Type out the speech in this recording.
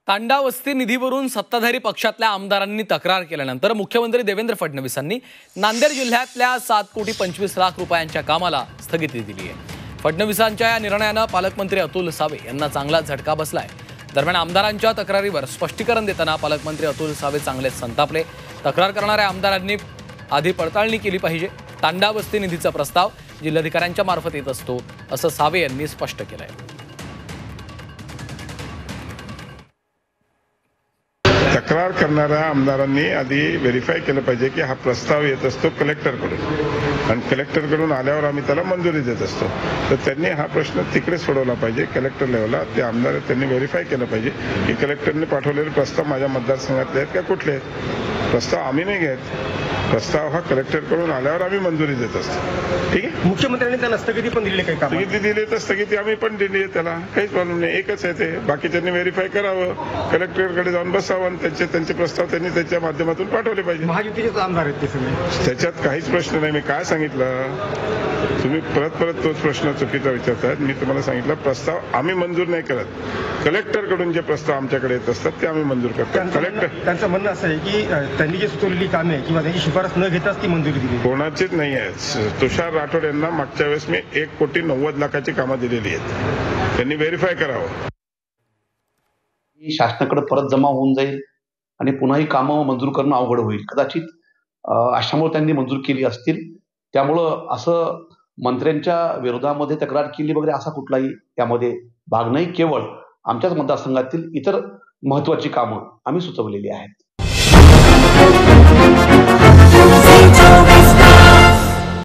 तांडा वस्ती निधीवरून सत्ताधारी पक्षातल्या आमदारांनी तक्रार केल्यानंतर मुख्यमंत्री देवेंद्र फडणवीसांनी नांदेड जिल्ह्यातल्या 7,25,00,000 रुपयांच्या कामाला स्थगिती दिली आहे। फडणवीसांच्या या निर्णयानं पालकमंत्री अतुल सावे यांना चांगला झटका बसलाय। दरम्यान आमदारांच्या तक्रारीवर स्पष्टीकरण देताना पालकमंत्री अतुल सावे चांगलेच संतापले। तक्रार करणाऱ्या आमदारांनी आधी पडताळणी केली पाहिजे। तांडा वस्ती निधीचा प्रस्ताव जिल्हाधिकाऱ्यांच्या मार्फत येत असतो असं सावे यांनी स्पष्ट केलंय। तक्रार करणाऱ्या आमदारांनी आधी व्हेरीफाय केलं पाहिजे की हा प्रस्ताव येत असतो कलेक्टरकडून आणि कलेक्टरकडून आल्यावर आम्ही त्याला मंजुरी देत असतो। तर त्यांनी हा प्रश्न तिकडे सोडवला पाहिजे कलेक्टर लेवलला। ते आमदार त्यांनी व्हेरीफाय केलं पाहिजे की कलेक्टरने पाठवलेले प्रस्ताव माझ्या मतदारसंघातले आहेत का कुठले आहेत। प्रस्ताव आम्ही नाही घेत, प्रस्ताव हा कलेक्टरकडून आल्यावर आम्ही मंजुरी देत असतो। ठीक आहे। मुख्यमंत्र्यांनी त्याला स्थगिती पण दिली काही काम? स्थगिती दिली तर स्थगिती आम्ही पण दिली आहे, त्याला काहीच प्रॉब्लेम नाही। एकच आहे ते, बाकीच्यांनी व्हेरीफाय करावं, कलेक्टरकडे जाऊन बसावं आणि त्यांचे प्रस्ताव त्यांनी त्याच्या माध्यमातून पाठवले पाहिजे। महायुतीचेच आमदार आहेत ते सगळे, त्याच्यात काहीच प्रश्न नाही। मी काय सांगितलं, तुम्ही परत तोच प्रश्न चुकीचा विचारताय। मी तुम्हाला सांगितलं प्रस्ताव आम्ही मंजूर नाही करत, कलेक्टरकडून जे प्रस्ताव आमच्याकडे येत असतात ते आम्ही मंजूर करतो। त्यांचं म्हणणं असं आहे की त्यांनी जी सुचवलेली कामे किंवा त्यांची शिफारस न घेताच ती मंजुरी दिली। कोणाचीच नाही आहे। तुषार राठोड यांना मागच्या वेळेस मी 1,90,00,000ची कामं दिलेली आहेत, त्यांनी व्हेरीफाय करावं। शासनाकडे परत जमा होऊन जाईल आणि पुन्हा ही कामं मंजूर करणं अवघड होईल कदाचित, अशामुळे त्यांनी मंजूर केली असतील। त्यामुळं असं मंत्र्यांच्या विरोधामध्ये तक्रार केली वगैरे असा कुठलाही त्यामध्ये भाग नाही। केवळ आमच्याच मतदारसंघातील इतर महत्त्वाची कामं आम्ही सुचवलेली आहेत।